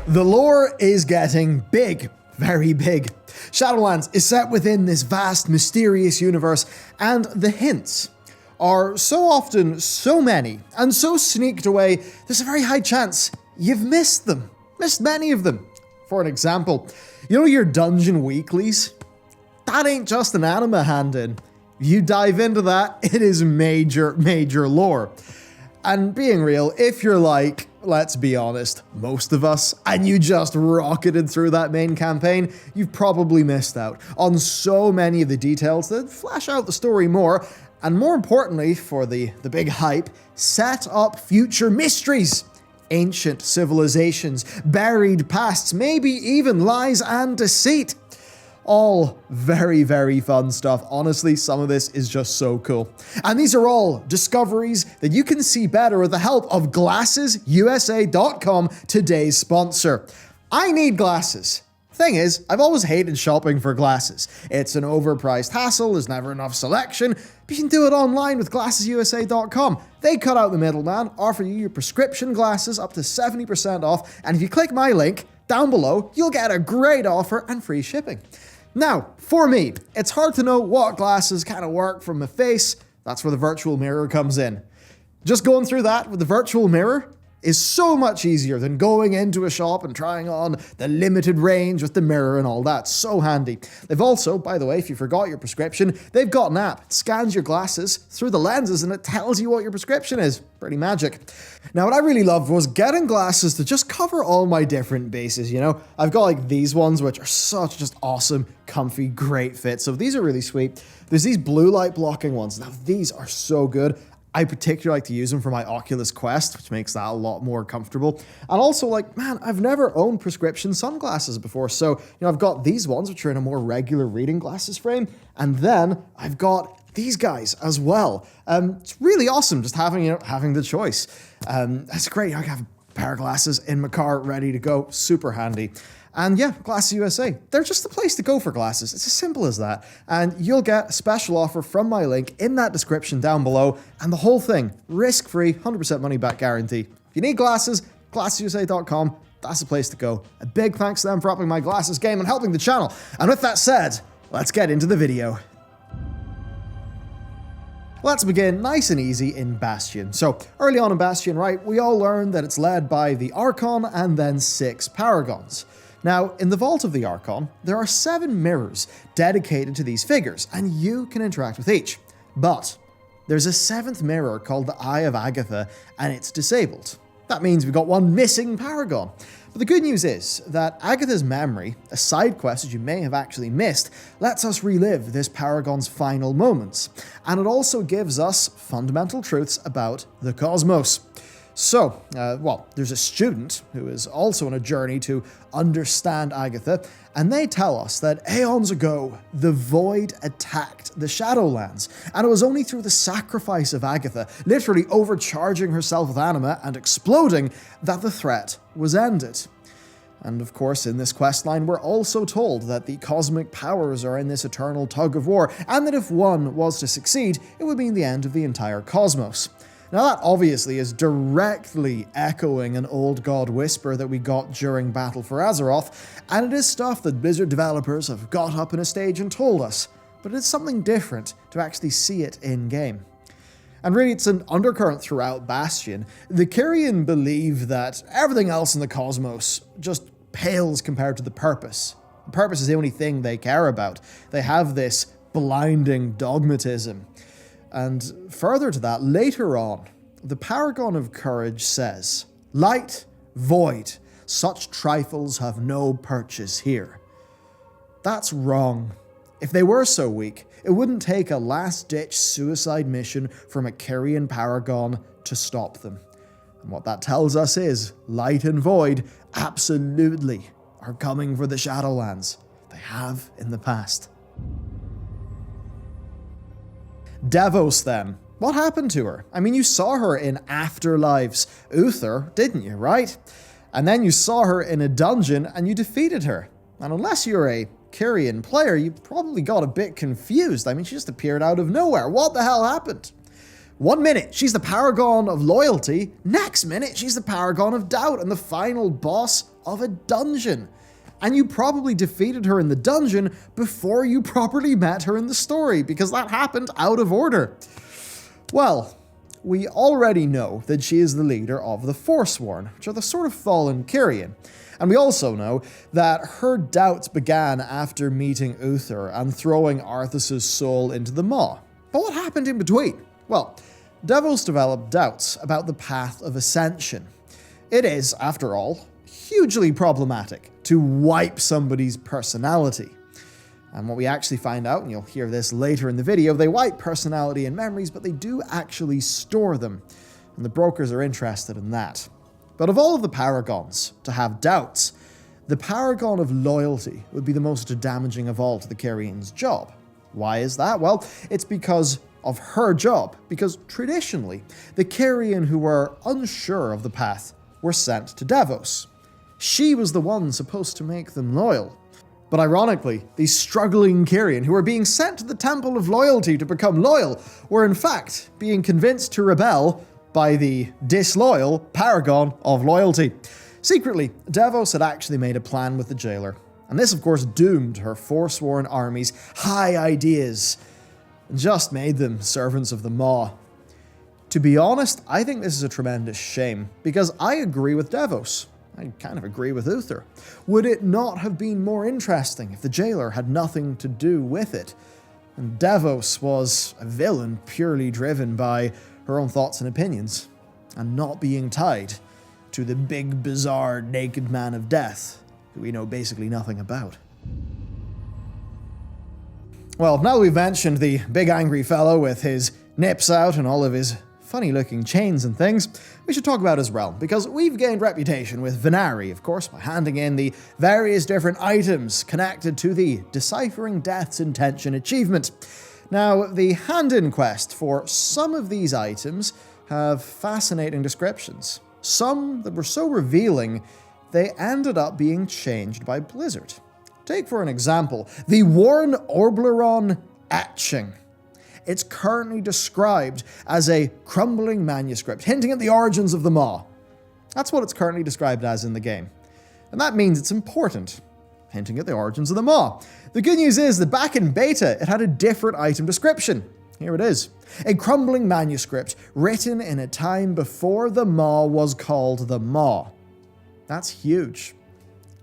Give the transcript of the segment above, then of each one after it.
The lore is getting big, very big. Shadowlands is set within this vast, mysterious universe, and the hints are so often so many and so sneaked away, there's a very high chance you've missed them. Missed many of them. For an example, you know your dungeon weeklies? That ain't just an anime hand-in. You dive into that, it is major, major lore. And being real, if you're like, let's be honest, most of us, and you just rocketed through that main campaign, you've probably missed out on so many of the details that flesh out the story more, and more importantly, for the big hype, set up future mysteries. Ancient civilizations, buried pasts, maybe even lies and deceit. All very, very fun stuff. Honestly, some of this is just so cool. And these are all discoveries that you can see better with the help of GlassesUSA.com, today's sponsor. I need glasses. Thing is, I've always hated shopping for glasses. It's an overpriced hassle, there's never enough selection, but you can do it online with GlassesUSA.com. They cut out the middleman, offer you your prescription glasses up to 70% off, and if you click my link down below, you'll get a great offer and free shipping. Now, for me, it's hard to know what glasses kind of work from my face. That's where the virtual mirror comes in. Just going through that with the virtual mirror is so much easier than going into a shop and trying on the limited range with the mirror and all that. So handy. They've also, by the way, if you forgot your prescription, they've got an app. It scans your glasses through the lenses and it tells you what your prescription is. Pretty magic. Now, what I really loved was getting glasses to just cover all my different bases, you know? I've got like these ones, which are such just awesome, comfy, great fit. So these are really sweet. There's these blue light blocking ones. Now, these are so good. I particularly like to use them for my Oculus Quest, which makes that a lot more comfortable. And also, like, man, I've never owned prescription sunglasses before. So, you know, I've got these ones, which are in a more regular reading glasses frame. And then I've got these guys as well. It's really awesome just having the choice. That's great. I have a pair of glasses in my car ready to go. Super handy. And yeah, Glasses USA, they're just the place to go for glasses. It's as simple as that. And you'll get a special offer from my link in that description down below. And the whole thing, risk-free, 100% money-back guarantee. If you need glasses, GlassesUSA.com, that's the place to go. A big thanks to them for upping my glasses game and helping the channel. And with that said, let's get into the video. Let's begin nice and easy in Bastion. So, early on in Bastion, right, we all learned that it's led by the Archon and then 6 Paragons. Now, in the Vault of the Archon, there are 7 mirrors dedicated to these figures, and you can interact with each. But there's a 7th mirror called the Eye of Agatha, and it's disabled. That means we've got one missing Paragon. But the good news is that Agatha's memory, a side quest that you may have actually missed, lets us relive this Paragon's final moments. And it also gives us fundamental truths about the cosmos. So, there's a student who is also on a journey to understand Agatha, and they tell us that aeons ago, the Void attacked the Shadowlands, and it was only through the sacrifice of Agatha, literally overcharging herself with anima and exploding, that the threat was ended. And of course, in this questline, we're also told that the cosmic powers are in this eternal tug of war, and that if one was to succeed, it would mean the end of the entire cosmos. Now that obviously is directly echoing an old god whisper that we got during Battle for Azeroth, and it is stuff that Blizzard developers have got up in a stage and told us, but it's something different to actually see it in-game. And really, it's an undercurrent throughout Bastion. The Kyrian believe that everything else in the cosmos just pales compared to the purpose. The purpose is the only thing they care about. They have this blinding dogmatism. And further to that, later on, the Paragon of Courage says, "Light, void, such trifles have no purchase here." That's wrong. If they were so weak, it wouldn't take a last-ditch suicide mission from a Kyrian Paragon to stop them. And what that tells us is, light and void absolutely are coming for the Shadowlands. They have in the past. Devos then. What happened to her? I mean, you saw her in Afterlife's Uther, didn't you, right? And then you saw her in a dungeon and you defeated her. And unless you're a Kyrian player, you probably got a bit confused. I mean, she just appeared out of nowhere. What the hell happened? One minute, she's the paragon of loyalty. Next minute, she's the paragon of doubt and the final boss of a dungeon. And you probably defeated her in the dungeon before you properly met her in the story, because that happened out of order. Well, we already know that she is the leader of the Forsworn, which are the sort of fallen Kyrian. And we also know that her doubts began after meeting Uther and throwing Arthas' soul into the maw. But what happened in between? Well, Devos developed doubts about the path of ascension. It is, after all, hugely problematic to wipe somebody's personality. And what we actually find out, and you'll hear this later in the video, they wipe personality and memories, but they do actually store them. And the brokers are interested in that. But of all of the paragons to have doubts, the paragon of loyalty would be the most damaging of all to the Kyrian's job. Why is that? Well, it's because of her job, because traditionally, the Kyrian who were unsure of the path were sent to Devos. She was the one supposed to make them loyal. But ironically, these struggling Kyrian who were being sent to the Temple of Loyalty to become loyal were in fact being convinced to rebel by the disloyal paragon of loyalty. Secretly, Devos had actually made a plan with the jailer, and this of course doomed her Forsworn army's high ideas and just made them servants of the Maw. To be honest, I think this is a tremendous shame, because I agree with Devos. I kind of agree with Uther. Would it not have been more interesting if the jailer had nothing to do with it, and Devos was a villain purely driven by her own thoughts and opinions, and not being tied to the big, bizarre, naked man of death, who we know basically nothing about? Well, now that we've mentioned the big angry fellow with his nips out and all of his funny-looking chains and things, we should talk about his realm, because we've gained reputation with Venari, of course, by handing in the various different items connected to the Deciphering Death's Intention achievement. Now, the hand-in quest for some of these items have fascinating descriptions. Some that were so revealing, they ended up being changed by Blizzard. Take for an example, the Worn Orbleron etching. It's currently described as a crumbling manuscript, hinting at the origins of the Maw. That's what it's currently described as in the game. And that means it's important, hinting at the origins of the Maw. The good news is that back in beta, it had a different item description. Here it is. A crumbling manuscript written in a time before the Maw was called the Maw. That's huge.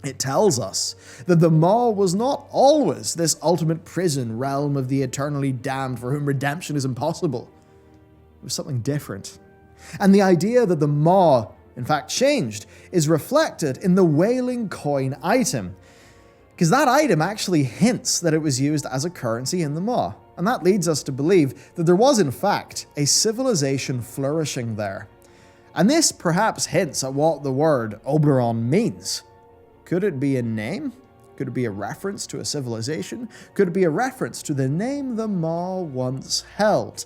It tells us that the Maw was not always this ultimate prison realm of the eternally damned for whom redemption is impossible. It was something different. And the idea that the Maw, in fact, changed is reflected in the Wailing Coin item, because that item actually hints that it was used as a currency in the Maw. And that leads us to believe that there was, in fact, a civilization flourishing there. And this perhaps hints at what the word Oberon means. Could it be a name? Could it be a reference to a civilization? Could it be a reference to the name the Maw once held,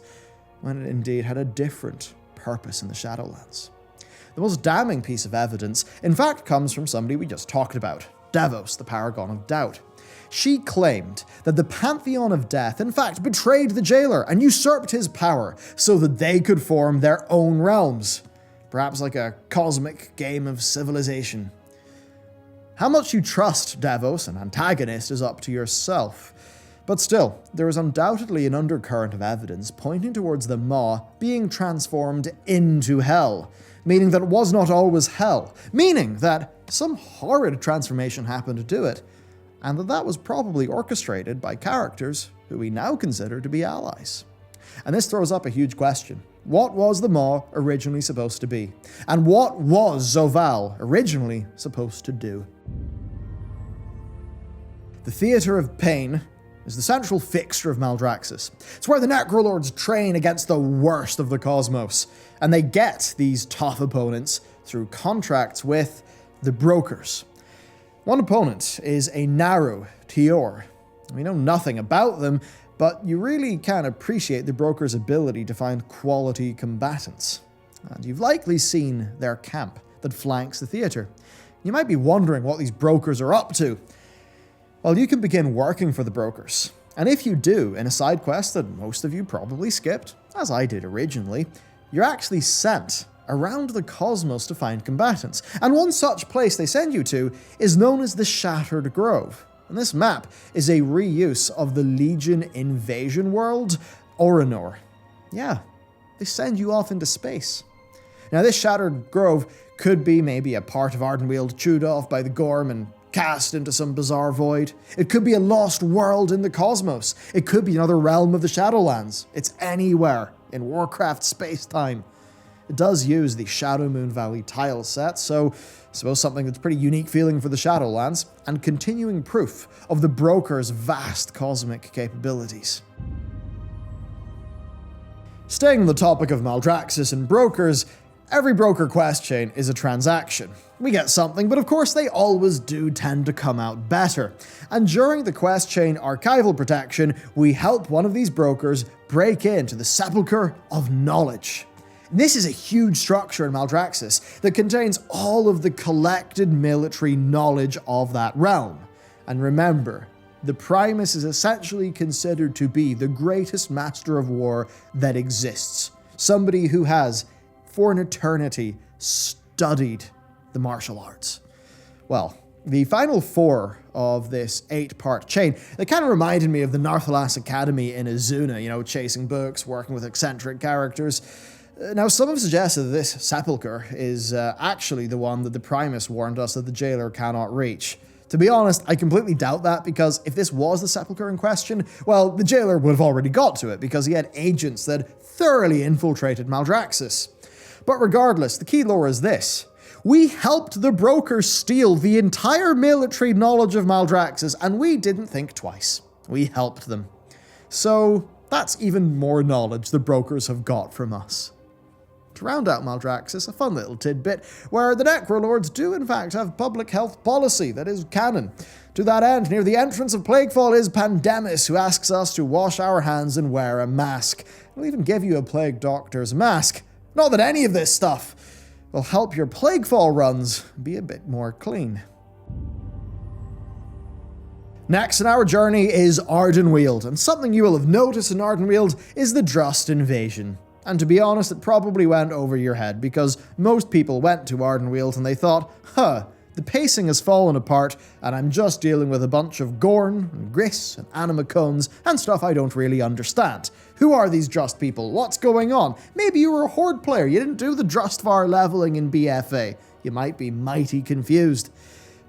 when it indeed had a different purpose in the Shadowlands? The most damning piece of evidence, in fact, comes from somebody we just talked about, Devos, the Paragon of Doubt. She claimed that the Pantheon of Death, in fact, betrayed the jailer and usurped his power so that they could form their own realms. Perhaps like a cosmic game of civilization. How much you trust Devos, an antagonist, is up to yourself. But still, there is undoubtedly an undercurrent of evidence pointing towards the Maw being transformed into hell, meaning that it was not always hell, meaning that some horrid transformation happened to it, and that was probably orchestrated by characters who we now consider to be allies. And this throws up a huge question. What was the Maw originally supposed to be? And what was Zovaal originally supposed to do? The Theatre of Pain is the central fixture of Maldraxxus. It's where the Necrolords train against the worst of the cosmos, and they get these tough opponents through contracts with the brokers. One opponent is a Naru Tior. We know nothing about them, but you really can appreciate the broker's ability to find quality combatants. And you've likely seen their camp that flanks the theatre. You might be wondering what these brokers are up to. Well, you can begin working for the brokers And if you do, in a side quest that most of you probably skipped, as I did originally, you're actually sent around the cosmos to find combatants. And one such place they send you to is known as the Shattered Grove. And this map is a reuse of the Legion invasion world, Orinor. Yeah, they send you off into space. Now this Shattered Grove could be maybe a part of Ardenweald chewed off by the Gorm and cast into some bizarre void. It could be a lost world in the cosmos. It could be another realm of the Shadowlands. It's anywhere in Warcraft space-time. It does use the Shadow Moon Valley tile set, so I suppose something that's pretty unique feeling for the Shadowlands, and continuing proof of the Broker's vast cosmic capabilities. Staying on the topic of Maldraxxus and Brokers, every Broker quest chain is a transaction. We get something, but of course they always do tend to come out better. And during the quest chain archival protection, we help one of these Brokers break into the Sepulchre of Knowledge. This is a huge structure in Maldraxxus that contains all of the collected military knowledge of that realm. And remember, the Primus is essentially considered to be the greatest master of war that exists. Somebody who has, for an eternity, studied the martial arts. Well, the final 4 of this 8-part chain, they kind of reminded me of the Narthalas Academy in Azuna, chasing books, working with eccentric characters. Now, some have suggested that this Sepulchre is actually the one that the Primus warned us that the Jailer cannot reach. To be honest, I completely doubt that, because if this was the Sepulchre in question, well, the Jailer would have already got to it, because he had agents that thoroughly infiltrated Maldraxxus. But regardless, the key lore is this. We helped the Broker steal the entire military knowledge of Maldraxxus, and we didn't think twice. We helped them. So, that's even more knowledge the Brokers have got from us. To round out Maldraxxus, a fun little tidbit, where the Necrolords do in fact have public health policy that is canon. To that end, near the entrance of Plaguefall is Pandemis, who asks us to wash our hands and wear a mask. He'll even give you a Plague Doctor's mask. Not that any of this stuff will help your Plaguefall runs be a bit more clean. Next in our journey is Ardenweald, and something you will have noticed in Ardenweald is the Drust invasion. And to be honest, it probably went over your head, because most people went to Ardenweald and they thought, the pacing has fallen apart, and I'm just dealing with a bunch of Gorn, and Gris, and Animacones, and stuff I don't really understand. Who are these Drust people? What's going on? Maybe you were a Horde player, you didn't do the Drustvar leveling in BFA. You might be mighty confused.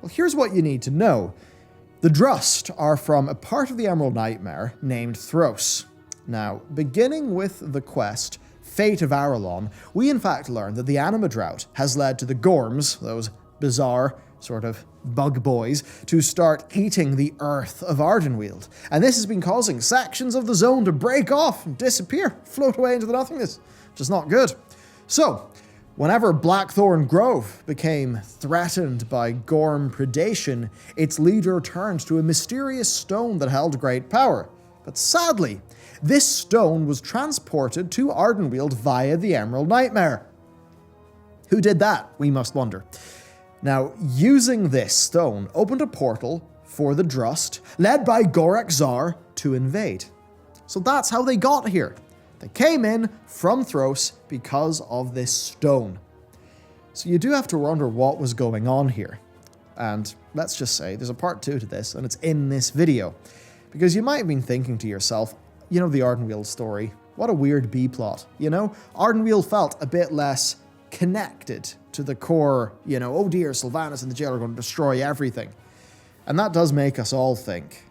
Well, here's what you need to know. The Drust are from a part of the Emerald Nightmare named Thros. Now, beginning with the quest Fate of Arelon, we in fact learn that the Anima Drought has led to the Gorms, those bizarre sort of bug boys, to start eating the earth of Ardenweald. And this has been causing sections of the zone to break off and disappear, float away into the nothingness, which is not good. So, whenever Blackthorn Grove became threatened by Gorm predation, its leader turned to a mysterious stone that held great power. But sadly, this stone was transported to Ardenweald via the Emerald Nightmare. Who did that, we must wonder. Now, using this stone opened a portal for the Drust, led by Gorek Zar, to invade. So that's how they got here. They came in from Thros because of this stone. So you do have to wonder what was going on here. And let's just say there's a part 2 to this, and it's in this video. Because you might have been thinking to yourself, the Ardenweald story, what a weird B-plot, Ardenweald felt a bit less connected to the core, oh dear, Sylvanas and the Jailer are going to destroy everything. And that does make us all think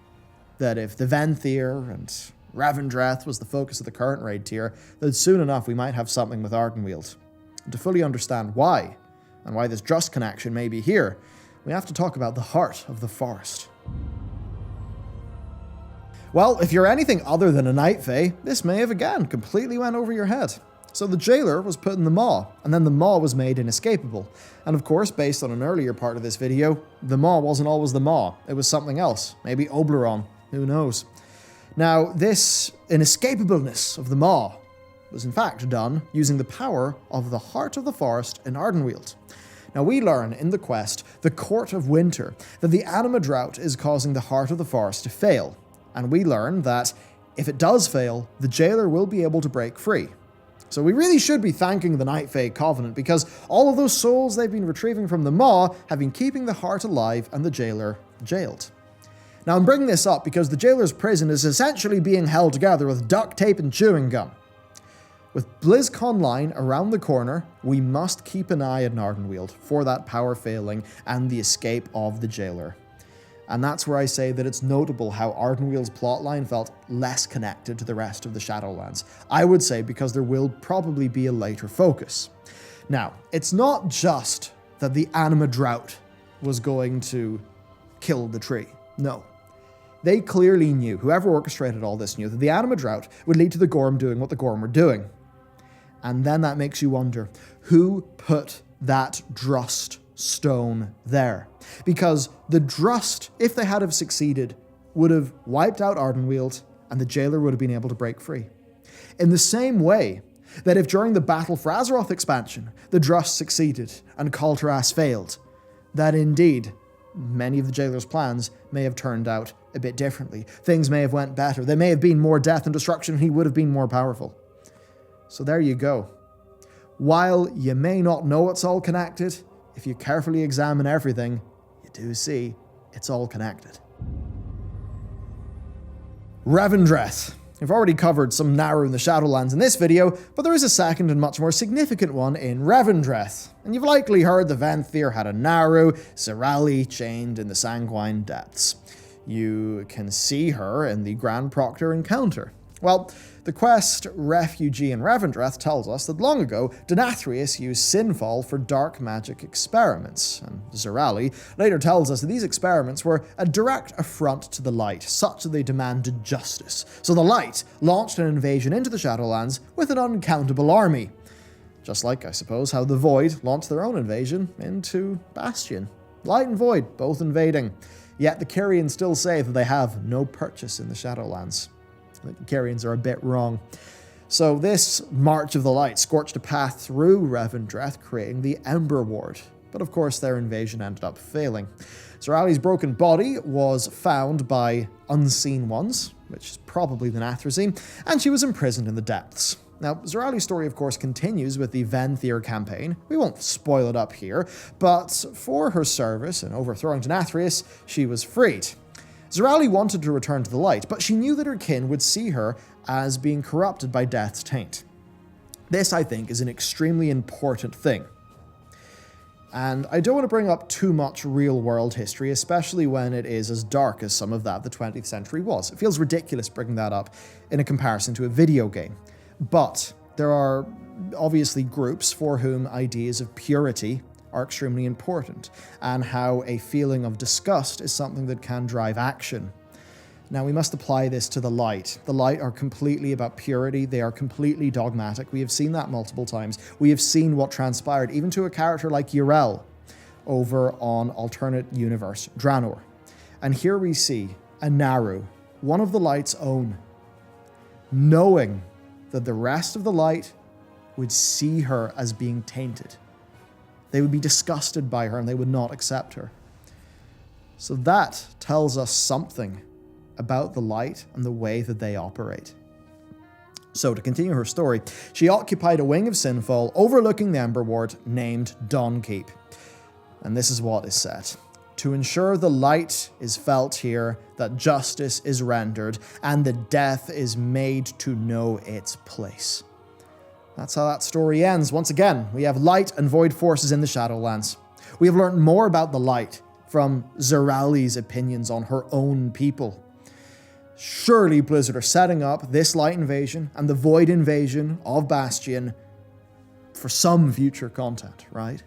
that if the Venthyr and Revendreth was the focus of the current raid tier, that soon enough we might have something with Ardenweald. And to fully understand why, and why this Drust connection may be here, we have to talk about the heart of the forest. Well, if you're anything other than a Night Fae, this may have again completely went over your head. So the Jailer was put in the Maw, and then the Maw was made inescapable. And of course, based on an earlier part of this video, the Maw wasn't always the Maw. It was something else. Maybe Oberon. Who knows? Now, this inescapableness of the Maw was in fact done using the power of the Heart of the Forest in Ardenweald. Now, we learn in the quest, The Court of Winter, that the Anima Drought is causing the Heart of the Forest to fail. And we learn that if it does fail, the jailer will be able to break free. So we really should be thanking the Night Fae Covenant, because all of those souls they've been retrieving from the Maw have been keeping the heart alive and the jailer jailed. Now I'm bringing this up because the jailer's prison is essentially being held together with duct tape and chewing gum. With BlizzConline around the corner, we must keep an eye on Ardenweald for that power failing and the escape of the jailer. And that's where I say that it's notable how Ardenweald's plotline felt less connected to the rest of the Shadowlands. I would say because there will probably be a later focus. Now, it's not just that the Anima Drought was going to kill the tree. No. They clearly knew, whoever orchestrated all this knew, that the Anima Drought would lead to the Gorm doing what the Gorm were doing. And then that makes you wonder, who put that Drust stone there? Because the Drust, if they had have succeeded, would have wiped out Ardenweald and the jailer would have been able to break free. In the same way that if during the Battle for Azeroth expansion, the Drust succeeded and Kul Tiras failed, that indeed many of the jailer's plans may have turned out a bit differently. Things may have went better. There may have been more death and destruction and he would have been more powerful. So there you go. While you may not know it's all connected, if you carefully examine everything, you do see it's all connected. Revendreth. We've already covered some Naru in the Shadowlands in this video, but there is a second and much more significant one in Revendreth. And you've likely heard the Venthyr had a Naru, Zerali chained in the Sanguine Depths. You can see her in the Grand Proctor encounter. Well, the quest Refugee in Revendreth tells us that long ago, Denathrius used Sinfall for dark magic experiments, and Zerali later tells us that these experiments were a direct affront to the Light, such that they demanded justice. So the Light launched an invasion into the Shadowlands with an uncountable army. Just like, I suppose, how the Void launched their own invasion into Bastion. Light and Void, both invading. Yet the Kyrians still say that they have no purchase in the Shadowlands. I think the Kyrians are a bit wrong. So this March of the Light scorched a path through Revendreth, creating the Ember Ward. But of course their invasion ended up failing. Zerali's broken body was found by Unseen Ones, which is probably the Nathrezim, and she was imprisoned in the depths. Now, Zerali's story, of course, continues with the Venthyr campaign. We won't spoil it up here, but for her service in overthrowing Denathrius, she was freed. Zerali wanted to return to the light, but she knew that her kin would see her as being corrupted by death's taint. This, I think, is an extremely important thing. And I don't want to bring up too much real-world history, especially when it is as dark as some of that the 20th century was. It feels ridiculous bringing that up in a comparison to a video game. But there are obviously groups for whom ideas of purity are extremely important, and how a feeling of disgust is something that can drive action. Now, we must apply this to the Light. The Light are completely about purity. They are completely dogmatic. We have seen that multiple times. We have seen what transpired, even to a character like Yrel over on alternate universe Draenor. And here we see a Naru, one of the Light's own, knowing that the rest of the Light would see her as being tainted. They would be disgusted by her and they would not accept her. So that tells us something about the Light and the way that they operate. So to continue her story, she occupied a wing of Sinfall overlooking the Ember Ward named Dawnkeep. And this is what is said. To ensure the light is felt here, that justice is rendered, and the death is made to know its place. That's how that story ends. Once again, we have light and void forces in the Shadowlands. We have learned more about the light from Zerali's opinions on her own people. Surely Blizzard are setting up this light invasion and the void invasion of Bastion for some future content, right?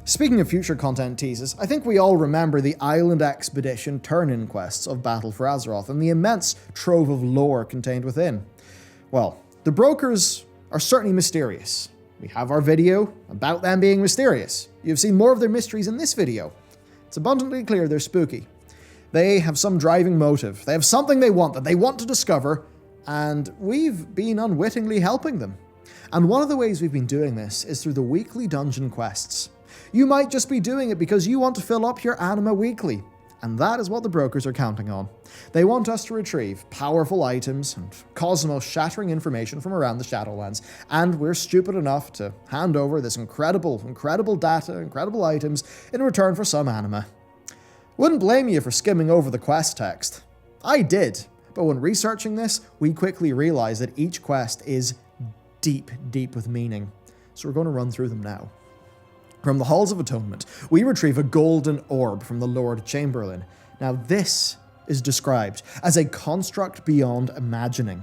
Speaking of future content teases, I think we all remember the Island Expedition turn-in quests of Battle for Azeroth and the immense trove of lore contained within. Well, the brokers are certainly mysterious. We have our video about them being mysterious. You've seen more of their mysteries in this video. It's abundantly clear they're spooky. They have some driving motive. They have something they want that they want to discover, and we've been unwittingly helping them. And one of the ways we've been doing this is through the weekly dungeon quests. You might just be doing it because you want to fill up your Anima weekly. And that is what the brokers are counting on. They want us to retrieve powerful items and cosmos-shattering information from around the Shadowlands, and we're stupid enough to hand over this incredible data, incredible items, in return for some anima. Wouldn't blame you for skimming over the quest text. I did, but when researching this, we quickly realized that each quest is deep with meaning. So we're going to run through them now. From the Halls of Atonement, we retrieve a golden orb from the Lord Chamberlain. Now this is described as a construct beyond imagining.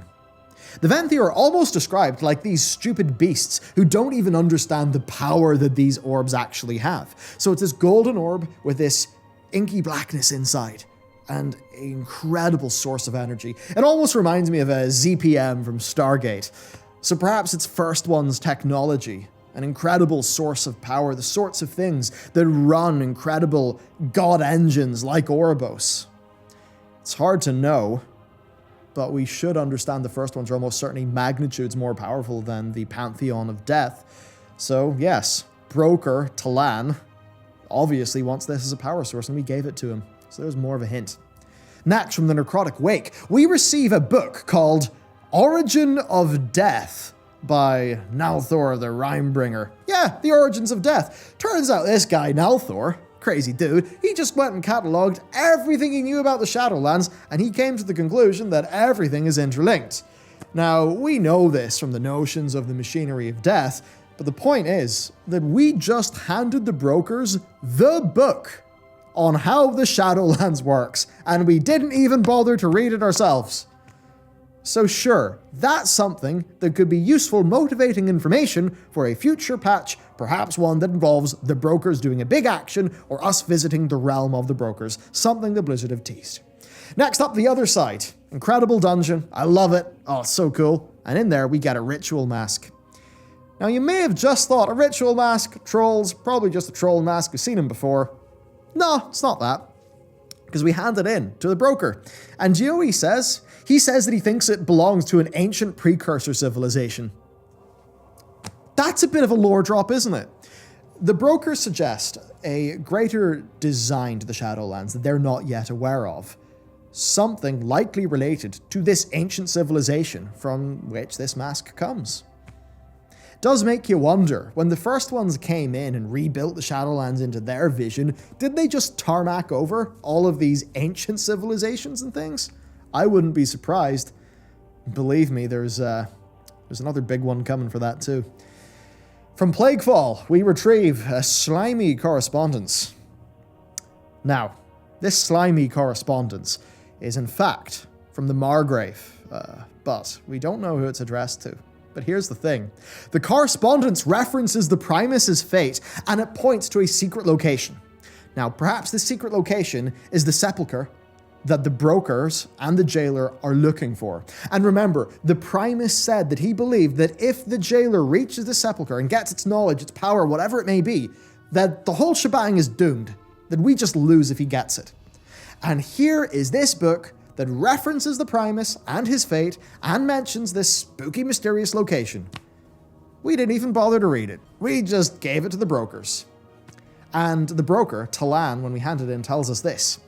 The Venthyr are almost described like these stupid beasts who don't even understand the power that these orbs actually have. So it's this golden orb with this inky blackness inside and an incredible source of energy. It almost reminds me of a ZPM from Stargate. So perhaps it's First One's technology, an incredible source of power, the sorts of things that run incredible god engines like Oribos. It's hard to know, but we should understand the First Ones are almost certainly magnitudes more powerful than the Pantheon of Death. So yes, Broker Talan obviously wants this as a power source, and we gave it to him. So there's more of a hint. Next, from the Necrotic Wake, we receive a book called Origin of Death by Nalthor the Rhymebringer. Yeah, the Origins of Death. Turns out this guy, Nalthor, crazy dude, he just went and catalogued everything he knew about the Shadowlands, and he came to the conclusion that everything is interlinked. Now, we know this from the notions of the machinery of death, but the point is that we just handed the brokers the book on how the Shadowlands works, and we didn't even bother to read it ourselves. So sure, that's something that could be useful motivating information for a future patch, perhaps one that involves the brokers doing a big action or us visiting the realm of the brokers, something the Blizzard have teased. Next up, the other side. Incredible dungeon. I love it. Oh, it's so cool. And in there, we get a ritual mask. Now, you may have just thought a ritual mask, trolls, probably just a troll mask. We've seen them before. No, it's not that. Because we hand it in to the broker. And do you know what he says? He says that he thinks it belongs to an ancient precursor civilization. That's a bit of a lore drop, isn't it? The brokers suggest a greater design to the Shadowlands that they're not yet aware of. Something likely related to this ancient civilization from which this mask comes. Does make you wonder, when the First Ones came in and rebuilt the Shadowlands into their vision, did they just tarmac over all of these ancient civilizations and things? I wouldn't be surprised. Believe me, there's another big one coming for that too. From Plaguefall, we retrieve a slimy correspondence. Now, this slimy correspondence is in fact from the Margrave, but we don't know who it's addressed to. But here's the thing. The correspondence references the Primus's fate, and it points to a secret location. Now, perhaps this secret location is the sepulchre that the brokers and the jailer are looking for. And remember, the Primus said that he believed that if the jailer reaches the sepulchre and gets its knowledge, its power, whatever it may be, that the whole shebang is doomed, that we just lose if he gets it. And here is this book that references the Primus and his fate and mentions this spooky, mysterious location. We didn't even bother to read it. We just gave it to the brokers. And the broker, Talan, when we handed it in, tells us this.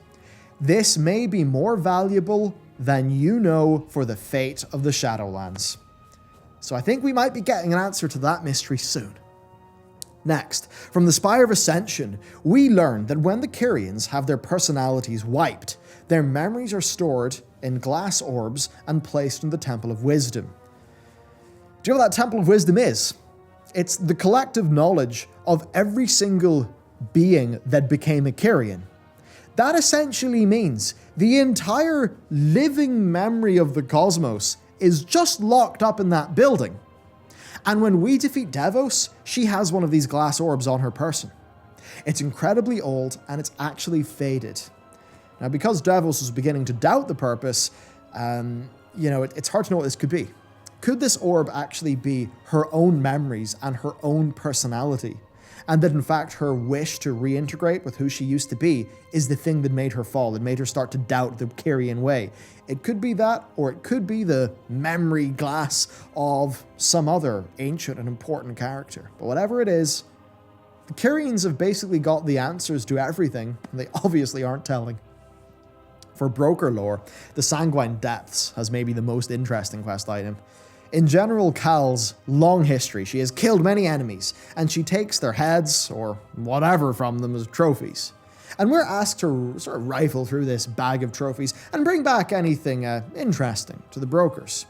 This may be more valuable than you know for the fate of the Shadowlands. So I think we might be getting an answer to that mystery soon. Next, from the Spire of Ascension, we learn that when the Kyrians have their personalities wiped, their memories are stored in glass orbs and placed in the Temple of Wisdom. Do you know what that Temple of Wisdom is? It's the collective knowledge of every single being that became a Kyrian. That essentially means the entire living memory of the cosmos is just locked up in that building. And when we defeat Devos, she has one of these glass orbs on her person. It's incredibly old, and it's actually faded. Now, because Devos is beginning to doubt the purpose, it's hard to know what this could be. Could this orb actually be her own memories and her own personality? And that, in fact, her wish to reintegrate with who she used to be is the thing that made her fall, that made her start to doubt the Kyrian way. It could be that, or it could be the memory glass of some other ancient and important character. But whatever it is, the Kyrians have basically got the answers to everything, and they obviously aren't telling. For broker lore, the Sanguine Depths has maybe the most interesting quest item. In General Kal's long history, she has killed many enemies, and she takes their heads, or whatever from them, as trophies. And we're asked to sort of rifle through this bag of trophies and bring back anything interesting to the brokers.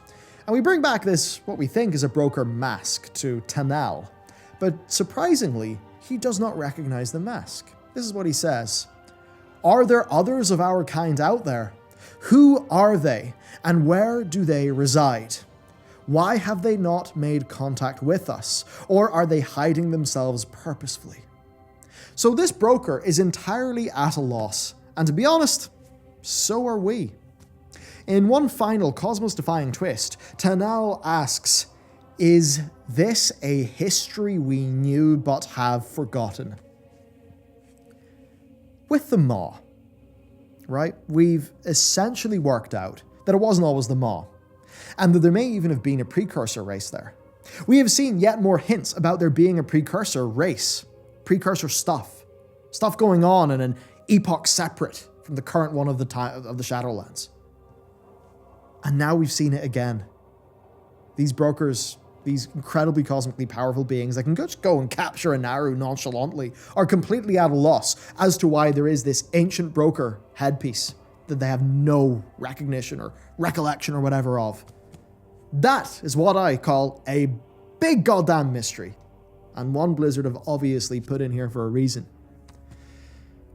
And we bring back this, what we think is a broker mask, to Tanal. But surprisingly, he does not recognize the mask. This is what he says. Are there others of our kind out there? Who are they, and where do they reside? Why have they not made contact with us, or are they hiding themselves purposefully? So this broker is entirely at a loss, and to be honest, so are we. In one final cosmos-defying twist, Tanal asks, is this a history we knew but have forgotten? With the Maw, right, we've essentially worked out that it wasn't always the Maw, and that there may even have been a precursor race there. We have seen yet more hints about there being a precursor race, precursor stuff going on in an epoch separate from the current one of the Shadowlands. And now we've seen it again. These brokers, these incredibly cosmically powerful beings that can just go and capture a Naru nonchalantly, are completely at a loss as to why there is this ancient broker headpiece that they have no recognition or recollection or whatever of. That is what I call a big goddamn mystery, and one Blizzard have obviously put in here for a reason.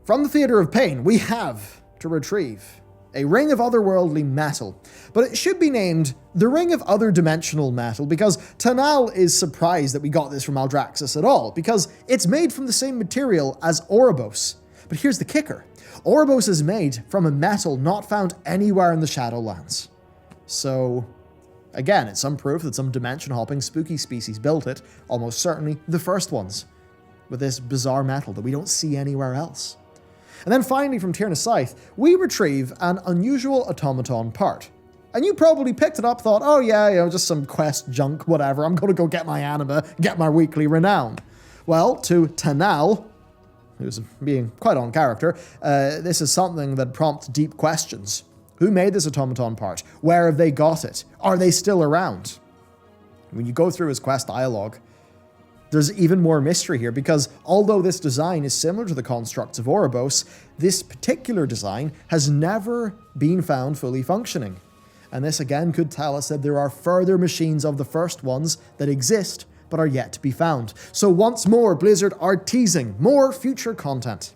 From the Theatre of Pain, we have to retrieve a ring of otherworldly metal, but it should be named the Ring of Other Dimensional Metal because Tanal is surprised that we got this from Maldraxxus at all, because it's made from the same material as Oribos. But here's the kicker. Oribos is made from a metal not found anywhere in the Shadowlands. So, again, it's some proof that some dimension-hopping spooky species built it, almost certainly the first ones, with this bizarre metal that we don't see anywhere else. And then finally from Tyrna Scythe, we retrieve an unusual automaton part. And you probably picked it up, thought, oh yeah, just some quest junk, whatever, I'm going to go get my anima, get my weekly renown. Well, to Tanal, who's being quite on character, this is something that prompts deep questions. Who made this automaton part? Where have they got it? Are they still around? When you go through his quest dialogue, there's even more mystery here because although this design is similar to the constructs of Oribos, this particular design has never been found fully functioning. And this again could tell us that there are further machines of the first ones that exist but are yet to be found. So once more, Blizzard are teasing more future content.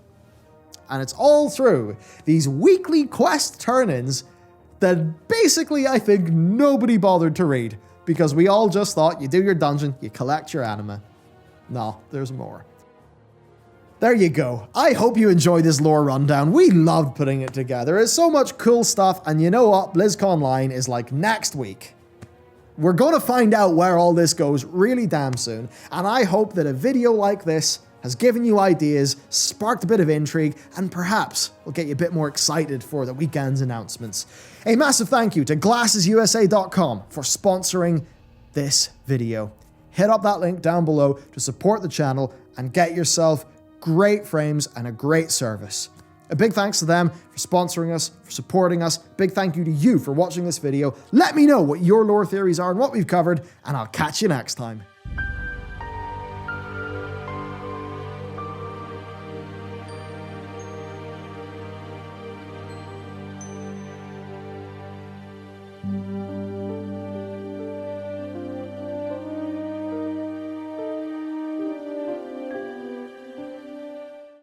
And it's all through these weekly quest turn-ins that basically I think nobody bothered to read because we all just thought you do your dungeon, you collect your anima. No, there's more. There you go. I hope you enjoyed this lore rundown. We loved putting it together. There's so much cool stuff, and you know what? BlizzConline is like next week. We're going to find out where all this goes really damn soon, and I hope that a video like this has given you ideas, sparked a bit of intrigue, and perhaps will get you a bit more excited for the weekend's announcements. A massive thank you to GlassesUSA.com for sponsoring this video. Hit up that link down below to support the channel and get yourself great frames and a great service. A big thanks to them for sponsoring us, for supporting us. Big thank you to you for watching this video. Let me know what your lore theories are and what we've covered, and I'll catch you next time.